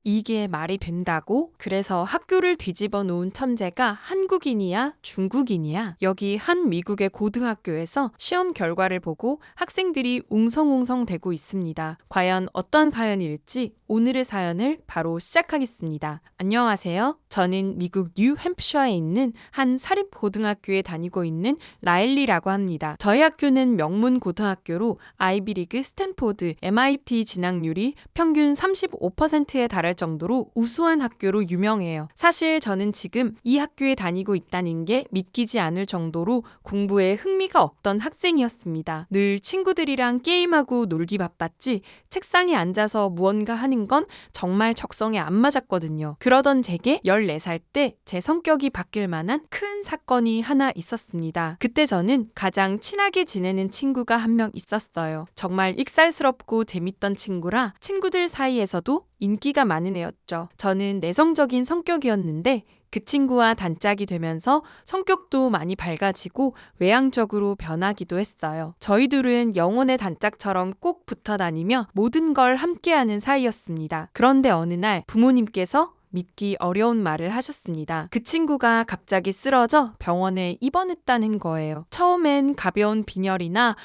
이게 말이 된다고? 그래서 학교를 뒤집어 놓은 천재가 한국인이야? 중국인이야? 여기 한 미국의 고등학교에서 시험 결과를 보고 학생들이 웅성웅성 대고 있습니다. 과연 어떤 사연일지 오늘의 사연을 바로 시작하겠습니다. 안녕하세요. 저는 미국 뉴햄프셔에 있는 한 사립고등학교에 다니고 있는 라일리라고 합니다. 저희 학교는 명문 고등학교로 아이비리그, 스탠포드, MIT 진학률이 평균 35%에 달할 정도로 우수한 학교로 유명해요. 사실 저는 지금 이 학교에 다니고 있다는 게 믿기지 않을 정도로 공부에 흥미가 없던 학생이었습니다. 늘 친구들이랑 게임하고 놀기 바빴지 책상에 앉아서 무언가 하는 건 정말 적성에 안 맞았거든요. 그러던 제게 14살 때 제 성격이 바뀔 만한 큰 사건이 하나 있었습니다. 그때 저는 가장 친하게 지내는 친구가 한 명 있었어요. 정말 익살스럽고 재밌던 친구라 친구들 사이에서도 인기가 많은 애였죠. 저는 내성적인 성격이었는데 그 친구와 단짝이 되면서 성격도 많이 밝아지고 외향적으로 변하기도 했어요. 저희 둘은 영혼의 단짝처럼 꼭 붙어 다니며 모든 걸 함께하는 사이였습니다. 그런데 어느 날 부모님께서 믿기 어려운 말을 하셨습니다. 그 친구가 갑자기 쓰러져 병원에 입원했다는 거예요. 처음엔 가벼운 빈혈이나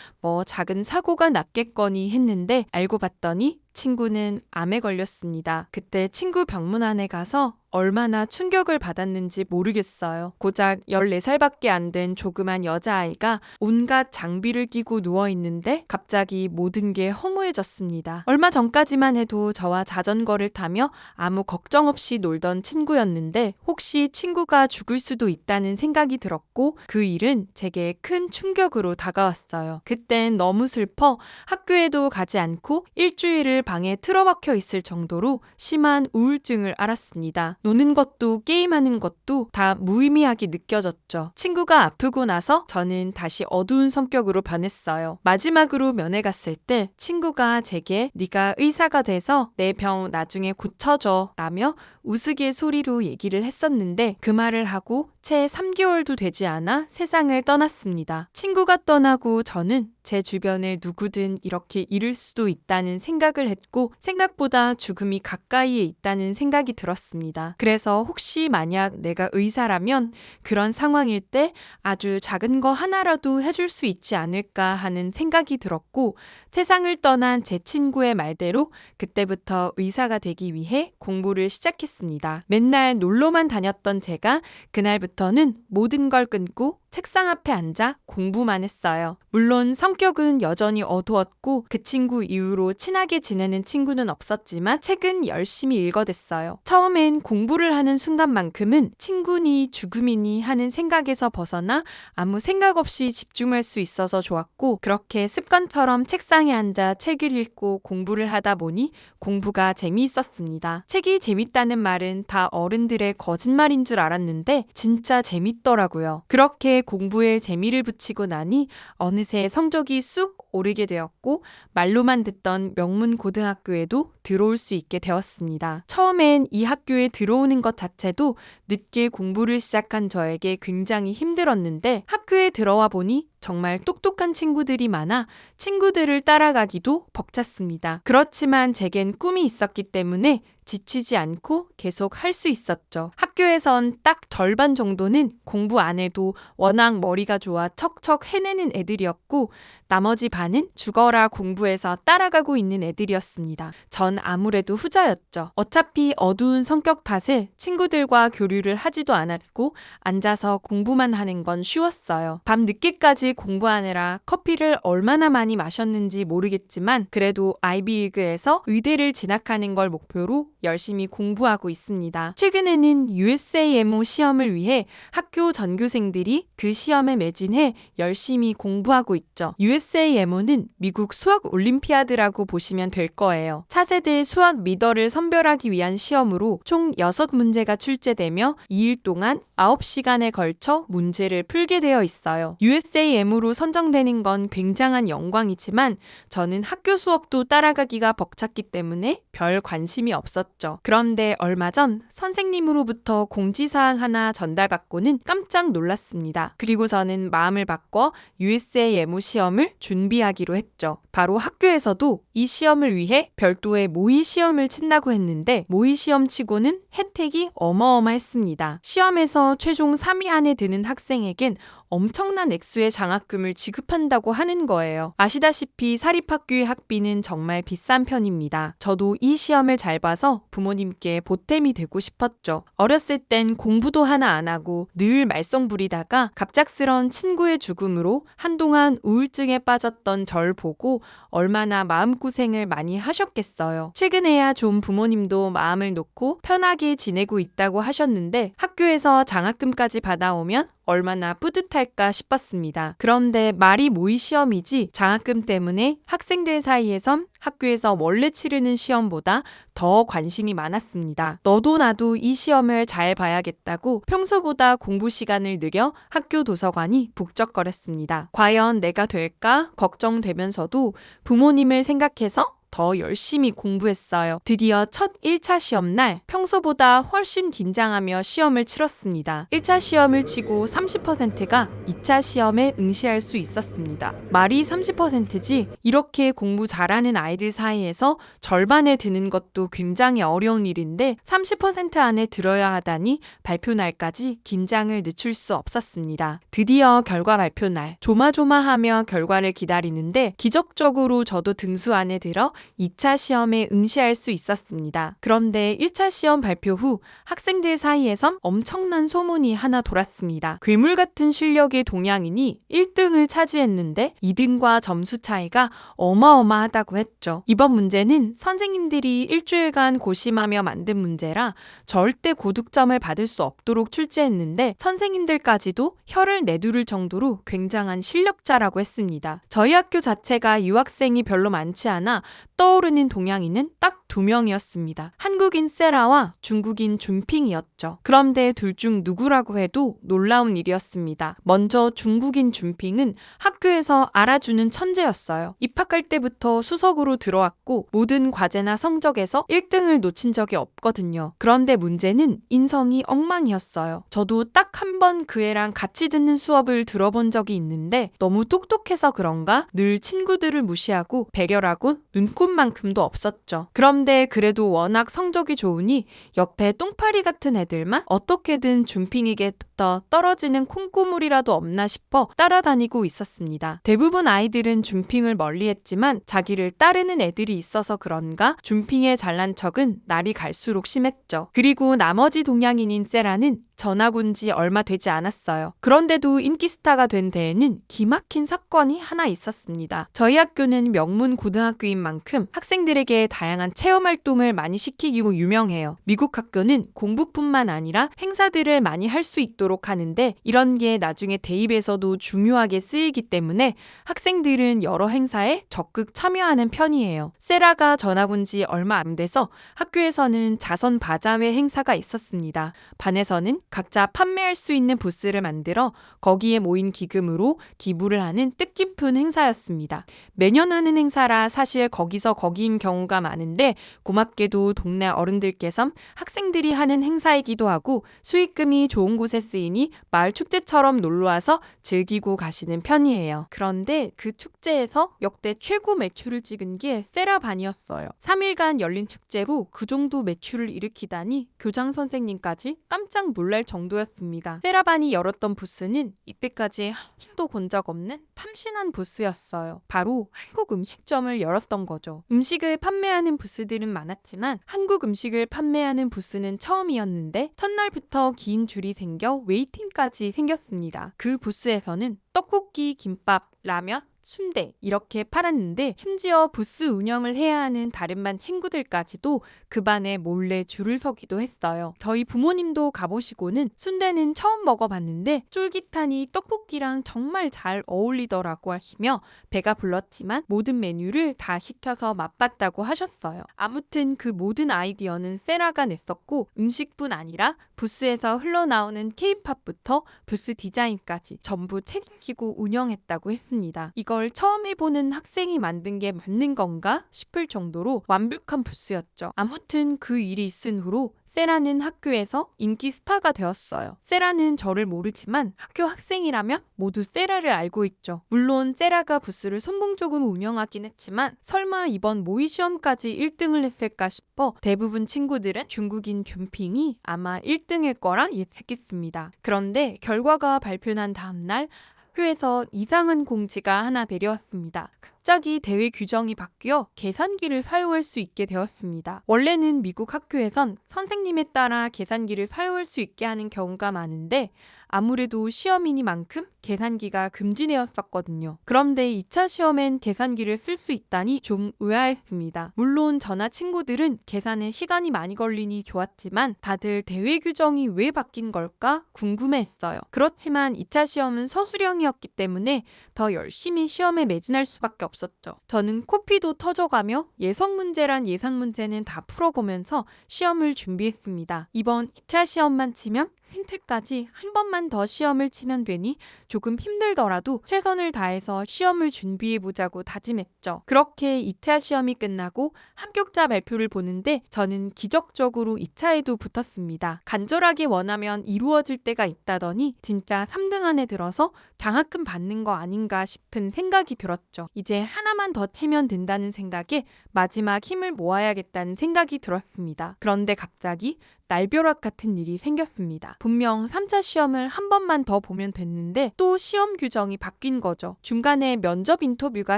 작은 사고가 났겠거니 했는데 알고 봤더니 친구는 암에 걸렸습니다. 그때 친구 병문안에 가서 얼마나 충격을 받았는지 모르겠어요. 고작 14살밖에 안 된 조그만 여자아이가 온갖 장비를 끼고 누워있는데 갑자기 모든 게 허무해졌습니다. 얼마 전까지만 해도 저와 자전거를 타며 아무 걱정 없이 놀던 친구였는데 혹시 친구가 죽을 수도 있다는 생각이 들었고 그 일은 제게 큰 충격으로 다가왔어요. 그땐 너무 슬퍼 학교에도 가지 않고 일주일을 방에 틀어박혀 있을 정도로 심한 우울증을 앓았습니다. 노는 것도 게임하는 것도 다 무의미하게 느껴졌죠. 친구가 아프고 나서 저는 다시 어두운 성격으로 변했어요. 마지막으로 면회 갔을 때 친구가 제게 네가 의사가 돼서 내 병 나중에 고쳐줘 라며 우스갯소리로 얘기를 했었는데 그 말을 하고 채 3개월도 되지 않아 세상을 떠났습니다. 친구가 떠나고 저는 제 주변에 누구든 이렇게 잃을 수도 있다는 생각을 했고 생각보다 죽음이 가까이에 있다는 생각이 들었습니다. 그래서 혹시 만약 내가 의사라면 그런 상황일 때 아주 작은 거 하나라도 해줄 수 있지 않을까 하는 생각이 들었고 세상을 떠난 제 친구의 말대로 그때부터 의사가 되기 위해 공부를 시작했습니다. 맨날 놀러만 다녔던 제가 그날부터는 모든 걸 끊고 책상 앞에 앉아 공부만 했어요. 물론 성격은 여전히 어두웠고 그 친구 이후로 친하게 지내는 친구는 없었지만 책은 열심히 읽어댔어요. 처음엔 공부를 하는 순간만큼은 친구니 죽음이니 하는 생각에서 벗어나 아무 생각 없이 집중할 수 있어서 좋았고 그렇게 습관처럼 책상에 앉아 책을 읽고 공부를 하다 보니 공부가 재미있었습니다. 책이 재밌다는 말은 다 어른들의 거짓말인 줄 알았는데 진짜 재밌더라고요. 그렇게 공부에 재미를 붙이고 나니 어느새 성적이 쑥 오르게 되었고 말로만 듣던 명문 고등학교에도 들어올 수 있게 되었습니다. 처음엔 이 학교에 들어오는 것 자체도 늦게 공부를 시작한 저에게 굉장히 힘들었는데 학교에 들어와 보니 정말 똑똑한 친구들이 많아 친구들을 따라가기도 벅찼습니다. 그렇지만 제겐 꿈이 있었기 때문에 지치지 않고 계속 할 수 있었죠. 학교에선 딱 절반 정도는 공부 안 해도 워낙 머리가 좋아 척척 해내는 애들이었고 나머지 반은 죽어라 공부해서 따라가고 있는 애들이었습니다. 전 아무래도 후자였죠. 어차피 어두운 성격 탓에 친구들과 교류를 하지도 않았고 앉아서 공부만 하는 건 쉬웠어요. 밤 늦게까지 공부하느라 커피를 얼마나 많이 마셨는지 모르겠지만 그래도 아이비리그에서 의대를 진학하는 걸 목표로 열심히 공부하고 있습니다. 최근에는 USAMO 시험을 위해 학교 전교생들이 그 시험에 매진해 열심히 공부하고 있죠. USAMO는 미국 수학 올림피아드라고 보시면 될 거예요. 차세대 수학 리더를 선별하기 위한 시험으로 총 6문제가 출제되며 2일 동안 9시간에 걸쳐 문제를 풀게 되어 있어요. USAM으로 선정되는 건 굉장한 영광이지만 저는 학교 수업도 따라가기가 벅찼기 때문에 별 관심이 없었죠. 그런데 얼마 전 선생님으로부터 학교에서 공지사항 하나 전달받고는 깜짝 놀랐습니다. 그리고 저는 마음을 바꿔 USA 예무 시험을 준비하기로 했죠. 바로 학교에서도 이 시험을 위해 별도의 모의 시험을 친다고 했는데 모의 시험 치고는 혜택이 어마어마했습니다. 시험에서 최종 3위 안에 드는 학생에겐 엄청난 액수의 장학금을 지급한다고 하는 거예요. 아시다시피 사립학교의 학비는 정말 비싼 편입니다. 저도 이 시험을 잘 봐서 부모님께 보탬이 되고 싶었죠. 어렸을 땐 공부도 하나 안 하고 늘 말썽 부리다가 갑작스런 친구의 죽음으로 한동안 우울증에 빠졌던 절 보고 얼마나 마음고생을 많이 하셨겠어요. 최근에야 좀 부모님도 마음을 놓고 편하게 지내고 있다고 하셨는데 학교에서 장학금까지 받아오면 얼마나 뿌듯할까 싶었습니다. 그런데 말이 모의 시험이지 장학금 때문에 학생들 사이에선 학교에서 원래 치르는 시험보다 더 관심이 많았습니다. 너도 나도 이 시험을 잘 봐야겠다고 평소보다 공부 시간을 늘려 학교 도서관이 북적거렸습니다. 과연 내가 될까 걱정되면서도 부모님을 생각해서 더 열심히 공부했어요. 드디어 첫 1차 시험날 평소보다 훨씬 긴장하며 시험을 치렀습니다. 1차 시험을 치고 30%가 2차 시험에 응시할 수 있었습니다. 말이 30%지 이렇게 공부 잘하는 아이들 사이에서 절반에 드는 것도 굉장히 어려운 일인데 30% 안에 들어야 하다니 발표날까지 긴장을 늦출 수 없었습니다. 드디어 결과 발표날 조마조마하며 결과를 기다리는데 기적적으로 저도 등수 안에 들어 2차 시험에 응시할 수 있었습니다. 그런데 1차 시험 발표 후 학생들 사이에선 엄청난 소문이 하나 돌았습니다. 괴물 같은 실력의 동양인이 1등을 차지했는데 2등과 점수 차이가 어마어마하다고 했죠. 이번 문제는 선생님들이 일주일간 고심하며 만든 문제라 절대 고득점을 받을 수 없도록 출제했는데 선생님들까지도 혀를 내두를 정도로 굉장한 실력자라고 했습니다. 저희 학교 자체가 유학생이 별로 많지 않아 떠오르는 동양인은 딱 2명이었습니다. 한국인 세라와 중국인 준핑이었죠. 그런데 둘 중 누구라고 해도 놀라운 일이었습니다. 먼저 중국인 준핑은 학교에서 알아주는 천재였어요. 입학할 때부터 수석으로 들어왔고 모든 과제나 성적에서 1등을 놓친 적이 없거든요. 그런데 문제는 인성이 엉망이었어요. 저도 딱 한 번 그 애랑 같이 듣는 수업을 들어본 적이 있는데 너무 똑똑해서 그런가 늘 친구들을 무시하고 배려하고 눈꽃만큼도 없었죠. 그런데 그래도 워낙 성적이 좋으니 옆에 똥파리 같은 애들만 어떻게든 준핑이게부터 떨어지는 콩고물이라도 없나 싶어 따라다니고 있었습니다. 대부분 아이들은 준핑을 멀리했지만 자기를 따르는 애들이 있어서 그런가 준핑의 잘난 척은 날이 갈수록 심했죠. 그리고 나머지 동양인인 세라는 전학 온 지 얼마 되지 않았어요. 그런데도 인기 스타가 된 데에는 기막힌 사건이 하나 있었습니다. 저희 학교는 명문 고등학교인 만큼 학생들에게 다양한 체험 활동을 많이 시키기로 유명해요. 미국 학교는 공부뿐만 아니라 행사들을 많이 할 수 있도록 하는데 이런 게 나중에 대입에서도 중요하게 쓰이기 때문에 학생들은 여러 행사에 적극 참여하는 편이에요. 세라가 전학 온 지 얼마 안 돼서 학교에서는 자선 바자회 행사가 있었습니다. 반에서는 각자 판매할 수 있는 부스를 만들어 거기에 모인 기금으로 기부를 하는 뜻깊은 행사였습니다. 매년 하는 행사라 사실 거기서 거기인 경우가 많은데 고맙게도 동네 어른들께서 학생들이 하는 행사이기도 하고 수익금이 좋은 곳에 쓰이니 마을 축제처럼 놀러와서 즐기고 가시는 편이에요. 그런데 그 축제에서 역대 최고 매출을 찍은 게 세라반이었어요. 3일간 열린 축제로 그 정도 매출을 일으키다니 교장 선생님까지 깜짝 놀랄 정도였습니다. 세라반이 열었던 부스는 이때까지 한 번도 본 적 없는 참신한 부스였어요. 바로 한국 음식점을 열었던 거죠. 음식을 판매하는 부스들은 많았지만 한국 음식을 판매하는 부스는 처음이었는데 첫날부터 긴 줄이 생겨 웨이팅까지 생겼습니다. 그 부스에서는 떡볶이, 김밥, 라면, 순대 이렇게 팔았는데 심지어 부스 운영을 해야 하는 다른 반 친구들까지도 그 반에 몰래 줄을 서기도 했어요. 저희 부모님도 가보시고는 순대는 처음 먹어봤는데 쫄깃하니 떡볶이랑 정말 잘 어울리더라고 하시며 배가 불렀지만 모든 메뉴를 다 시켜서 맛봤다고 하셨어요. 아무튼 그 모든 아이디어는 세라가 냈었고 음식뿐 아니라 부스에서 흘러나오는 K-팝부터 부스 디자인까지 전부 책임지고 운영했다고 했습니다. 이걸 처음 해보는 학생이 만든 게 맞는 건가 싶을 정도로 완벽한 부스였죠. 아무튼 그 일이 있은 후로 세라는 학교에서 인기 스타가 되었어요. 세라는 저를 모르지만 학교 학생이라면 모두 세라를 알고 있죠. 물론 세라가 부스를 선봉적으로 운영하긴 했지만 설마 이번 모의 시험까지 1등을 했을까 싶어 대부분 친구들은 중국인 균핑이 아마 1등일 거라 예측했습니다. 그런데 결과가 발표난 다음날 학교에서 이상한 공지가 하나 내려왔습니다. 갑자기 대회 규정이 바뀌어 계산기를 사용할 수 있게 되었습니다. 원래는 미국 학교에선 선생님에 따라 계산기를 사용할 수 있게 하는 경우가 많은데 아무래도 시험이니만큼 계산기가 금지되었었거든요. 그런데 2차 시험엔 계산기를 쓸 수 있다니 좀 의아했습니다. 물론 저나 친구들은 계산에 시간이 많이 걸리니 좋았지만 다들 대회 규정이 왜 바뀐 걸까 궁금해했어요. 그렇지만 2차 시험은 서술형이었기 때문에 더 열심히 시험에 매진할 수밖에 없었죠. 저는 코피도 터져가며 예성 문제란 예상 문제는 다 풀어보면서 시험을 준비했습니다. 이번 2차 시험만 치면 힌트까지 한 번만 더 시험을 치면 되니 조금 힘들더라도 최선을 다해서 시험을 준비해보자고 다짐했죠. 그렇게 2차 시험이 끝나고 합격자 발표를 보는데 저는 기적적으로 2차에도 붙었습니다. 간절하게 원하면 이루어질 때가 있다더니 진짜 3등 안에 들어서 장학금 받는 거 아닌가 싶은 생각이 들었죠. 이제 하나만 더 패면 된다는 생각에 마지막 힘을 모아야겠다는 생각이 들었습니다. 그런데 갑자기 날벼락 같은 일이 생겼습니다. 분명 3차 시험을 한 번만 더 보면 됐는데 또 시험 규정이 바뀐 거죠. 중간에 면접 인터뷰가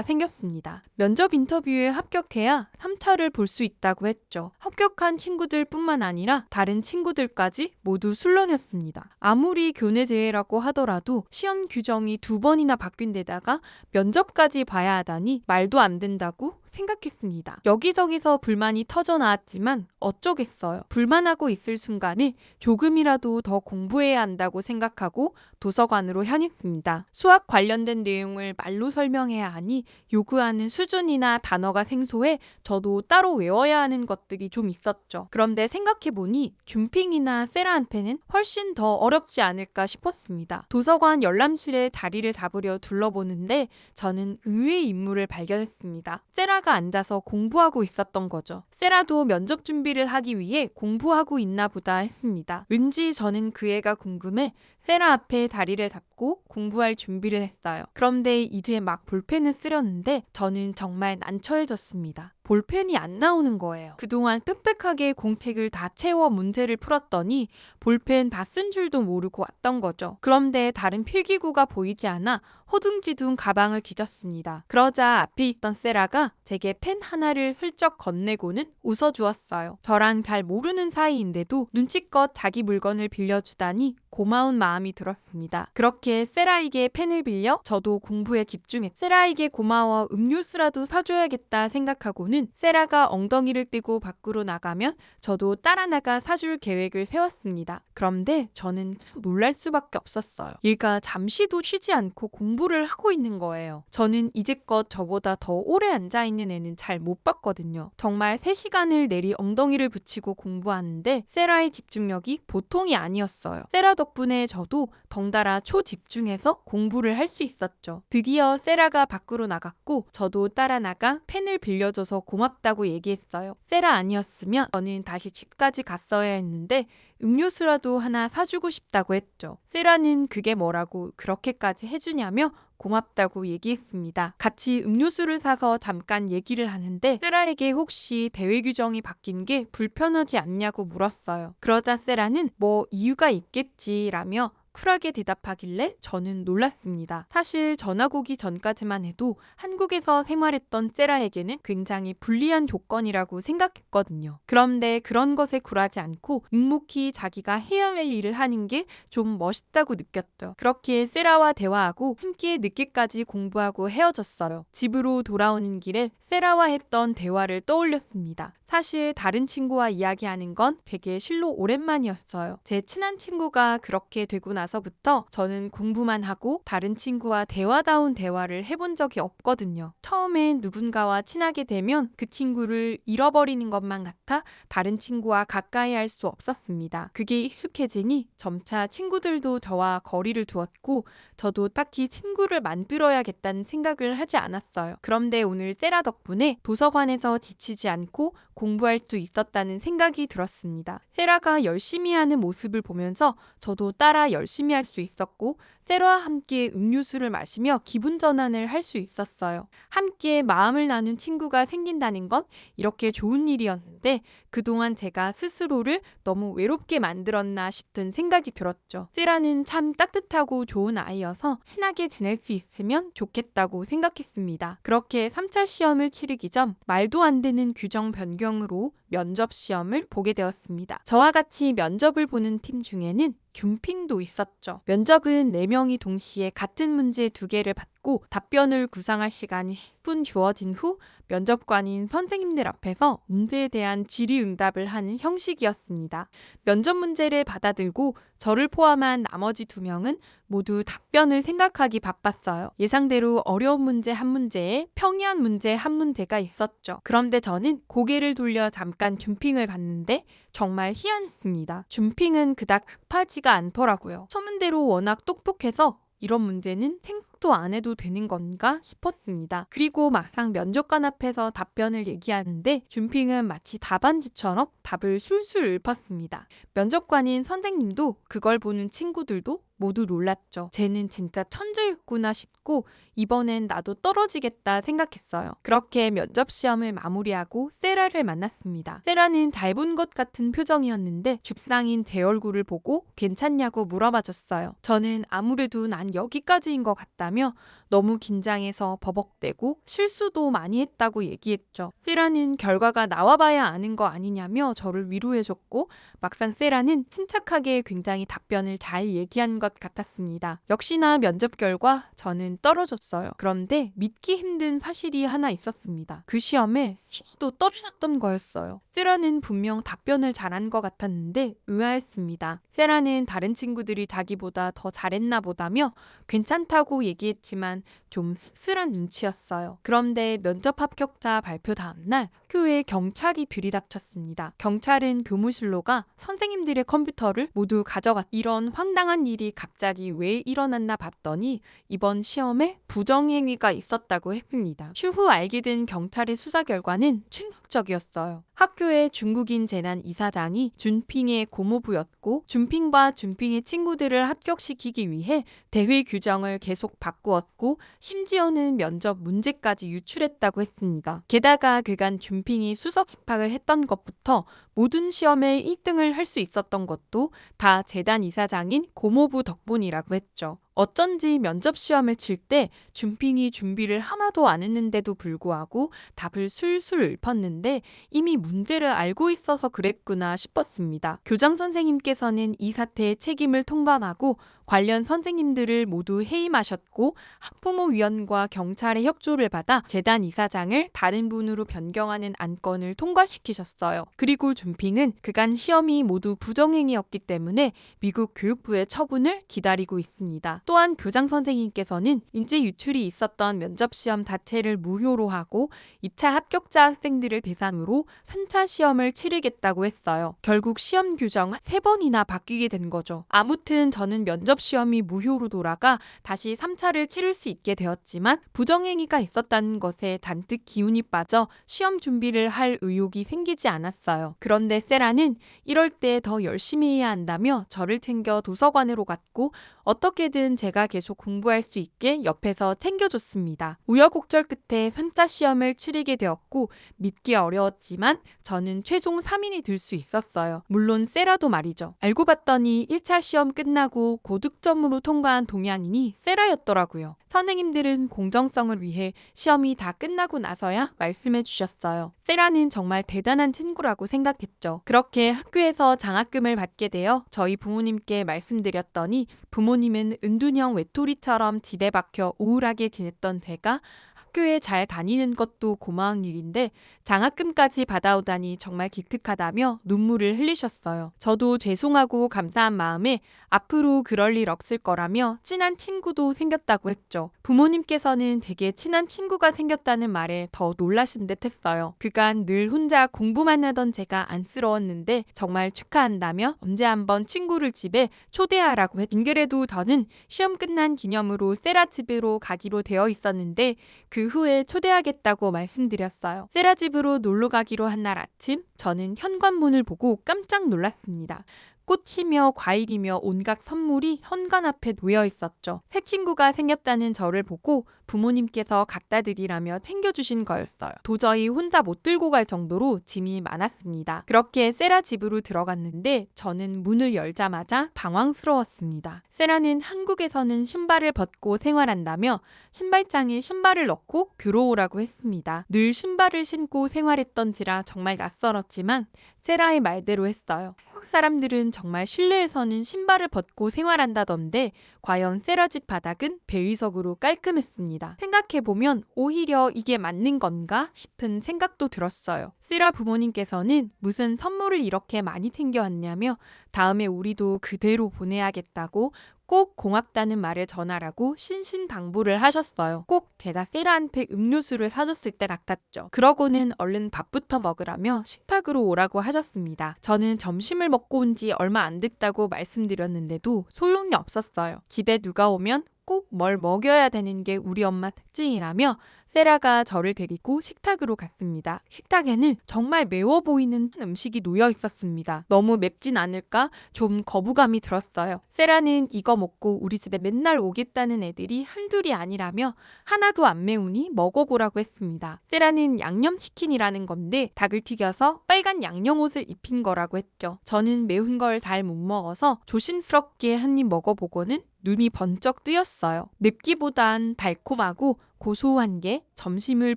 생겼습니다. 면접 인터뷰에 합격해야 3차를 볼 수 있다고 했죠. 합격한 친구들 뿐만 아니라 다른 친구들까지 모두 술렁였습니다. 아무리 교내제외라고 하더라도 시험 규정이 2번이나 바뀐 데다가 면접까지 봐야 하다니 말도 안 된다고 생각했습니다. 여기저기서 불만이 터져 나왔지만 어쩌겠어요. 불만하고 있을 순간에 조금이라도 더 공부해야 한다고 생각하고 도서관으로 향했습니다. 수학 관련된 내용을 말로 설명해야 하니 요구하는 수준이나 단어가 생소해 저도 따로 외워야 하는 것들이 좀 있었죠. 그런데 생각해보니 균핑이나 세라한테는 훨씬 더 어렵지 않을까 싶었습니다. 도서관 열람실에 자리를 잡으려 둘러보는데 저는 의외의 인물을 발견했습니다. 세라가 앉아서 공부하고 있었던 거죠. 세라도 면접 준비를 하기 위해 공부하고 있나 보다 했습니다. 왠지 저는 그 애가 궁금해 세라 앞에 다리를 잡고 공부할 준비를 했어요. 그런데 이제 막 볼펜을 쓰려는데 저는 정말 난처해졌습니다. 볼펜이 안 나오는 거예요. 그동안 빽빽하게 공책을 다 채워 문제를 풀었더니 볼펜 다 쓴 줄도 모르고 왔던 거죠. 그런데 다른 필기구가 보이지 않아 허둥지둥 가방을 뒤졌습니다. 그러자 앞에 있던 세라가 제게 펜 하나를 훌쩍 건네고는 웃어주었어요. 저랑 잘 모르는 사이인데도 눈치껏 자기 물건을 빌려주다니 고마운 마음이 들었습니다. 그렇게 세라에게 펜을 빌려 저도 공부에 집중했. 세라에게 고마워 음료수라도 사줘야겠다 생각하고는 세라가 엉덩이를 떼고 밖으로 나가면 저도 따라 나가 사줄 계획을 세웠습니다. 그런데 저는 놀랄 수밖에 없었어요. 얘가 잠시도 쉬지 않고 공부를 하고 있는 거예요. 저는 이제껏 저보다 더 오래 앉아있는 애는 잘 못 봤거든요. 정말 3시간을 내리 엉덩이를 붙이고 공부하는데 세라의 집중력이 보통이 아니었어요. 세라 덕분에 저도 덩달아 초집중해서 공부를 할 수 있었죠. 드디어 세라가 밖으로 나갔고 저도 따라 나가 펜을 빌려줘서 고맙다고 얘기했어요. 세라 아니었으면 저는 다시 집까지 갔어야 했는데 음료수라도 하나 사주고 싶다고 했죠. 세라는 그게 뭐라고 그렇게까지 해주냐며 고맙다고 얘기했습니다. 같이 음료수를 사서 잠깐 얘기를 하는데 세라에게 혹시 대회 규정이 바뀐 게 불편하지 않냐고 물었어요. 그러자 세라는 뭐 이유가 있겠지라며 쿨하게 대답하길래 저는 놀랐습니다. 사실 전학 오기 전까지만 해도 한국에서 생활했던 세라에게는 굉장히 불리한 조건이라고 생각했거든요. 그런데 그런 것에 굴하지 않고 묵묵히 자기가 해야 할 일을 하는 게 좀 멋있다고 느꼈죠. 그렇게 세라와 대화하고 함께 늦게까지 공부하고 헤어졌어요. 집으로 돌아오는 길에 세라와 했던 대화를 떠올렸습니다. 사실 다른 친구와 이야기하는 건 되게 실로 오랜만이었어요. 제 친한 친구가 그렇게 되고 나서 나서부터 저는 공부만 하고 다른 친구와 대화다운 대화를 해본 적이 없거든요. 처음엔 누군가와 친하게 되면 그 친구를 잃어버리는 것만 같아 다른 친구와 가까이 할 수 없었습니다. 그게 익숙해지니 점차 친구들도 저와 거리를 두었고 저도 딱히 친구를 만들어야겠다는 생각을 하지 않았어요. 그런데 오늘 세라 덕분에 도서관에서 지치지 않고 공부할 수 있었다는 생각이 들었습니다. 세라가 열심히 하는 모습을 보면서 저도 따라 열심히 할 수 있었고 세라와 함께 음료수를 마시며 기분 전환을 할 수 있었어요. 함께 마음을 나눈 친구가 생긴다는 건 이렇게 좋은 일이었는데 그동안 제가 스스로를 너무 외롭게 만들었나 싶은 생각이 들었죠. 세라는 참 따뜻하고 좋은 아이여서 친하게 지낼 수 있으면 좋겠다고 생각했습니다. 그렇게 3차 시험을 치르기 전 말도 안 되는 규정 변경으로 면접 시험을 보게 되었습니다. 저와 같이 면접을 보는 팀 중에는 줌핑도 있었죠. 면접은 4명이 동시에 같은 문제 2개를 받고 답변을 구상할 시간이 10분 주어진 후 면접관인 선생님들 앞에서 문제에 대한 질의응답을 하는 형식이었습니다. 면접 문제를 받아들고 저를 포함한 나머지 2명은 모두 답변을 생각하기 바빴어요. 예상대로 어려운 문제 한 문제에 평이한 문제 한 문제가 있었죠. 그런데 저는 고개를 돌려 잠깐 줌핑을 봤는데 정말 희한했습니다. 줌핑은 그닥 급하지가 않더라고요. 소문대로 워낙 똑똑해서 이런 문제는 생각도 안 해도 되는 건가 싶었습니다. 그리고 막상 면접관 앞에서 답변을 얘기하는데 줌핑은 마치 답안지처럼 답을 술술 읊었습니다. 면접관인 선생님도 그걸 보는 친구들도 모두 놀랐죠. 쟤는 진짜 천재였구나 싶고 이번엔 나도 떨어지겠다 생각했어요. 그렇게 면접 시험을 마무리하고 세라를 만났습니다. 세라는 잘 본 것 같은 표정이었는데 죽상인 제 얼굴을 보고 괜찮냐고 물어봐줬어요. 저는 아무래도 난 여기까지인 것 같다며 너무 긴장해서 버벅대고 실수도 많이 했다고 얘기했죠. 세라는 결과가 나와봐야 아는 거 아니냐며 저를 위로해줬고 막상 세라는 침착하게 굉장히 답변을 잘 얘기한 것 같았습니다. 역시나 면접 결과 저는 떨어졌어요. 그런데 믿기 힘든 사실이 하나 있었습니다. 그 시험에 또 떨어졌던 거였어요. 세라는 분명 답변을 잘한 것 같았는데 의아했습니다. 세라는 다른 친구들이 자기보다 더 잘했나 보다며 괜찮다고 얘기했지만 좀 씁쓸한 눈치였어요. 그런데 면접 합격자 발표 다음날 학교에 경찰이 들이닥쳤습니다. 경찰은 교무실로 가 선생님들의 컴퓨터를 모두 가져갔. 이런 황당한 일이 갑자기 왜 일어났나 봤더니 이번 시험에 부정행위가 있었다고 했습니다. 추후 알게 된 경찰의 수사 결과는 충격적이었어요. 학교의 중국인 재난 이사장이 준핑의 고모부였고 준핑과 준핑의 친구들을 합격시키기 위해 대회 규정을 계속 바꾸었고 심지어는 면접 문제까지 유출했다고 했습니다. 게다가 그간 준핑이 수석 입학을 했던 것부터 모든 시험에 1등을 할 수 있었던 것도 다 재단 이사장인 고모부 덕분이라고 했죠. 어쩐지 면접 시험을 칠 때 준핑이 준비를 하나도 안 했는데도 불구하고 답을 술술 읊었는데 이미 문제를 알고 있어서 그랬구나 싶었습니다. 교장 선생님께서는 이 사태의 책임을 통감하고 관련 선생님들을 모두 해임하셨고 학부모위원과 경찰의 협조를 받아 재단 이사장을 다른 분으로 변경하는 안건을 통과시키셨어요. 그리고 준핑은 그간 시험이 모두 부정행위였기 때문에 미국 교육부의 처분을 기다리고 있습니다. 또한 교장 선생님께서는 인지 유출이 있었던 면접시험 자체를 무효로 하고 2차 합격자 학생들을 대상으로 3차 시험을 치르겠다고 했어요. 결국 시험 규정 3번이나 바뀌게 된 거죠. 아무튼 저는 면접시험이 무효로 돌아가 다시 3차를 치를 수 있게 되었지만 부정행위가 있었다는 것에 잔뜩 기운이 빠져 시험 준비를 할 의욕이 생기지 않았어요. 그런데 세라는 이럴 때 더 열심히 해야 한다며 저를 챙겨 도서관으로 갔고 어떻게든 제가 계속 공부할 수 있게 옆에서 챙겨줬습니다. 우여곡절 끝에 3차 시험을 치르게 되었고 믿기 어려웠지만 저는 최종 3인이 들 수 있었어요. 물론 세라도 말이죠. 알고 봤더니 1차 시험 끝나고 고득점으로 통과한 동양인이 세라였더라고요. 선생님들은 공정성을 위해 시험이 다 끝나고 나서야 말씀해 주셨어요. 세라는 정말 대단한 친구라고 생각했죠. 그렇게 학교에서 장학금을 받게 되어 저희 부모님께 말씀드렸더니 부모님은 은둔형 외톨이처럼 집에 박혀 우울하게 지냈던 제가 학교에 잘 다니는 것도 고마운 일인데 장학금까지 받아오다니 정말 기특하다며 눈물을 흘리셨어요. 저도 죄송하고 감사한 마음에 앞으로 그럴 일 없을 거라며 친한 친구도 생겼다고 했죠. 부모님께서는 되게 친한 친구가 생겼다는 말에 더 놀라신 듯 했어요. 그간 늘 혼자 공부만 하던 제가 안쓰러웠는데 정말 축하한다며 언제 한번 친구를 집에 초대하라고 했. 안 그래도 저는 시험 끝난 기념으로 세라 집으로 가기로 되어 있었는데 그 후에 초대하겠다고 말씀드렸어요. 세라 집으로 놀러 가기로 한 날 아침 저는 현관문을 보고 깜짝 놀랐습니다. 꽃이며 과일이며 온갖 선물이 현관 앞에 놓여 있었죠. 새 친구가 생겼다는 저를 보고 부모님께서 갖다 드리라며 챙겨주신 거였어요. 도저히 혼자 못 들고 갈 정도로 짐이 많았습니다. 그렇게 세라 집으로 들어갔는데 저는 문을 열자마자 당황스러웠습니다. 세라는 한국에서는 신발을 벗고 생활한다며 신발장에 신발을 넣고 들어오라고 했습니다. 늘 신발을 신고 생활했던지라 정말 낯설었지만 세라의 말대로 했어요. 한국 사람들은 정말 실내에서는 신발을 벗고 생활한다던데 과연 세라 집 바닥은 배위석으로 깔끔했습니다. 생각해보면 오히려 이게 맞는 건가 싶은 생각도 들었어요. 세라 부모님께서는 무슨 선물을 이렇게 많이 챙겨왔냐며 다음에 우리도 그대로 보내야겠다고 꼭 고맙다는 말을 전하라고 신신당부를 하셨어요. 꼭 제가 세라한테 음료수를 사줬을 때 같았죠. 그러고는 얼른 밥부터 먹으라며 식탁으로 오라고 하셨습니다. 저는 점심을 먹고 온 지 얼마 안 됐다고 말씀드렸는데도 소용이 없었어요. 집에 누가 오면 꼭 뭘 먹여야 되는 게 우리 엄마 특징이라며 세라가 저를 데리고 식탁으로 갔습니다. 식탁에는 정말 매워 보이는 음식이 놓여 있었습니다. 너무 맵진 않을까 좀 거부감이 들었어요. 세라는 이거 먹고 우리 집에 맨날 오겠다는 애들이 한둘이 아니라며 하나도 안 매우니 먹어보라고 했습니다. 세라는 양념치킨이라는 건데 닭을 튀겨서 빨간 양념옷을 입힌 거라고 했죠. 저는 매운 걸 잘 못 먹어서 조심스럽게 한 입 먹어보고는 눈이 번쩍 뜨였어요. 맵기보단 달콤하고 고소한 게 점심을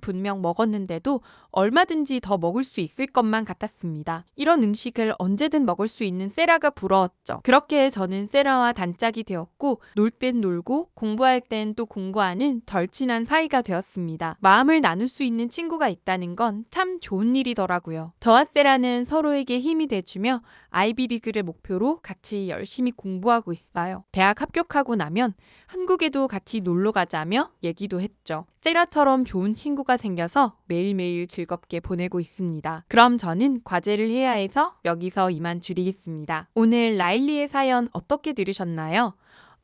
분명 먹었는데도 얼마든지 더 먹을 수 있을 것만 같았습니다. 이런 음식을 언제든 먹을 수 있는 세라가 부러웠죠. 그렇게 저는 세라와 단짝이 되었고 놀 땐 놀고 공부할 땐 또 공부하는 절친한 사이가 되었습니다. 마음을 나눌 수 있는 친구가 있다는 건 참 좋은 일이더라고요. 저와 세라는 서로에게 힘이 돼주며 아이비리그를 목표로 같이 열심히 공부하고 있어요. 대학 합격하고 나면 한국에도 같이 놀러 가자며 얘기도 했죠. 세라처럼 좋은 친구가 생겨서 매일매일 즐겁게 보내고 있습니다. 그럼 저는 과제를 해야 해서 여기서 이만 줄이겠습니다. 오늘 라일리의 사연 어떻게 들으셨나요?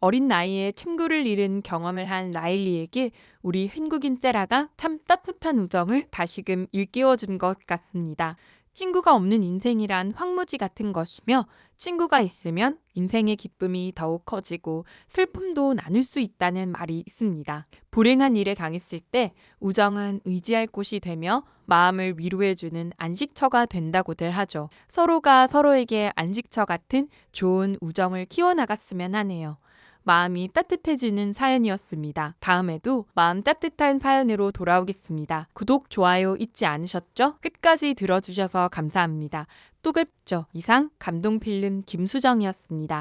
어린 나이에 친구를 잃은 경험을 한 라일리에게 우리 한국인 세라가 참 따뜻한 우정을 다시금 일깨워준 것 같습니다. 친구가 없는 인생이란 황무지 같은 것이며 친구가 있으면 인생의 기쁨이 더욱 커지고 슬픔도 나눌 수 있다는 말이 있습니다. 불행한 일에 당했을 때 우정은 의지할 곳이 되며 마음을 위로해주는 안식처가 된다고들 하죠. 서로가 서로에게 안식처 같은 좋은 우정을 키워나갔으면 하네요. 마음이 따뜻해지는 사연이었습니다. 다음에도 마음 따뜻한 사연으로 돌아오겠습니다. 구독, 좋아요 잊지 않으셨죠? 끝까지 들어주셔서 감사합니다. 또 뵙죠. 이상 감동필름 김수정이었습니다.